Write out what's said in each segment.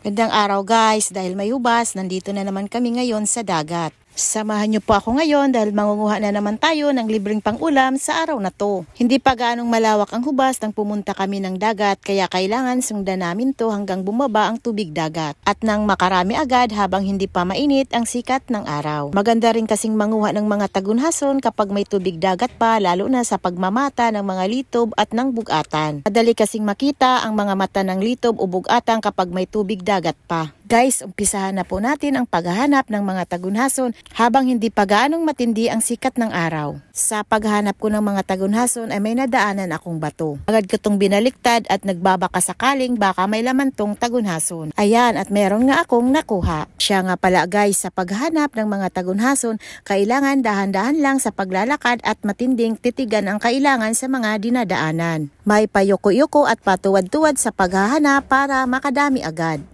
Magandang araw guys, dahil may hubas, nandito na naman kami ngayon sa dagat. Samahan niyo po ako ngayon dahil mangunguha na naman tayo ng libreng pang-ulam sa araw na to. Hindi pa gaanong malawak ang hubas nang pumunta kami ng dagat kaya kailangan sundan namin to hanggang bumaba ang tubig dagat. At nang makarami agad habang hindi pa mainit ang sikat ng araw. Maganda rin kasing manguha ng mga tagunhason kapag may tubig dagat pa, lalo na sa pagmamata ng mga litob at ng bugatan. Madali kasing makita ang mga mata ng litob o bugatan kapag may tubig dagat pa. Guys, umpisahan na po natin ang paghahanap ng mga tagunhason habang hindi pa gaanong matindi ang sikat ng araw. Sa paghahanap ko ng mga tagunhason ay may nadaanan akong bato. Agad ko tong binaliktad at nagbabaka sakaling baka may laman tong tagunhason. Ayan, at meron nga akong nakuha. Siya nga pala guys, sa paghahanap ng mga tagunhason, kailangan dahan-dahan lang sa paglalakad at matinding titigan ang kailangan sa mga dinadaanan. May payuko-yuko at patuwad-tuwad sa paghahanap para makadami agad.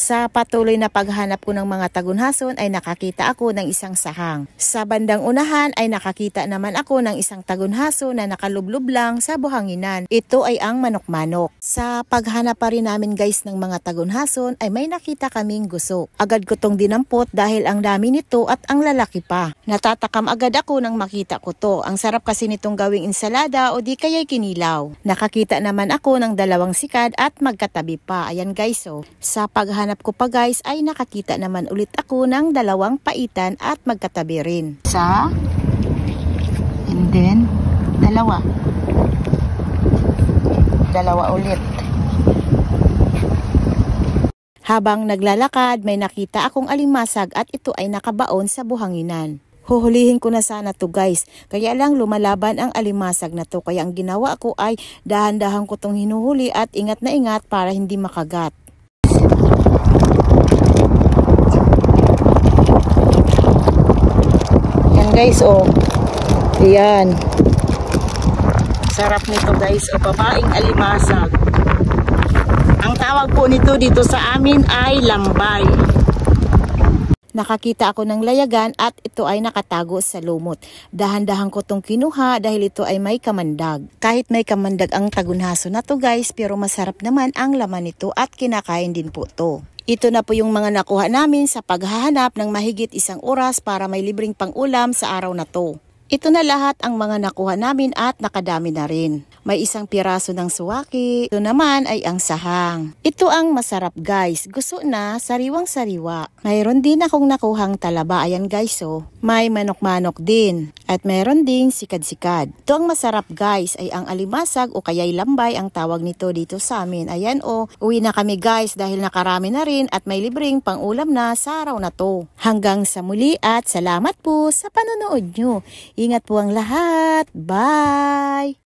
Sa patuloy na paghanap ko ng mga tagunhason ay nakakita ako ng isang sahang. Sa bandang unahan ay nakakita naman ako ng isang tagunhason na nakalublob lang sa buhanginan. Ito ay ang manok-manok. Sa paghanap pa rin namin guys ng mga tagunhason ay may nakita kaming guso. Agad ko tong dinampot dahil ang dami nito at ang lalaki pa. Natatakam agad ako nang makita ko to. Ang sarap kasi nitong gawing ensalada o di kaya'y kinilaw. Nakakita naman ako ng dalawang sikad at magkatabi pa. Ayan guys oh. Sa paghanap ko pa guys ay nakakita naman ulit ako ng dalawang paitan at magkatabi rin. Isa, and then dalawa ulit. Habang naglalakad may nakita akong alimasag at ito ay nakabaon sa buhanginan. Huhulihin ko na sana to guys, kaya lang lumalaban ang alimasag na to, kaya ang ginawa ko ay dahan-dahan ko tong hinuhuli at ingat na ingat para hindi makagat. Yan guys oh, yan. Sarap nito guys o, babaeng alimasag. Ang tawag po nito dito sa amin ay lambay. Nakakita ako ng layagan at ito ay nakatago sa lumot. Dahan-dahan ko tong kinuha dahil ito ay may kamandag. Kahit may kamandag ang tagunhaso na to guys, pero masarap naman ang laman nito at kinakain din po to. Ito na po yung mga nakuha namin sa paghahanap ng mahigit 1 oras para may libreng pang-ulam sa araw na to. Ito na lahat ang mga nakuha namin at nakadami na rin. May 1 piraso ng suwaki. Ito naman ay ang sahang. Ito ang masarap guys. Gusto na, sariwang-sariwa. Mayroon din akong nakuhang talaba. Ayan guys oh. May manok-manok din. At mayroon ding sikad-sikad. Ito ang masarap guys ay ang alimasag o kaya'y lambay ang tawag nito dito sa amin. Ayan oh. Uwi na kami guys dahil nakarami na rin at may libreng pang-ulam na sa araw na to. Hanggang sa muli at salamat po sa panonood nyo. Ingat po ang lahat. Bye!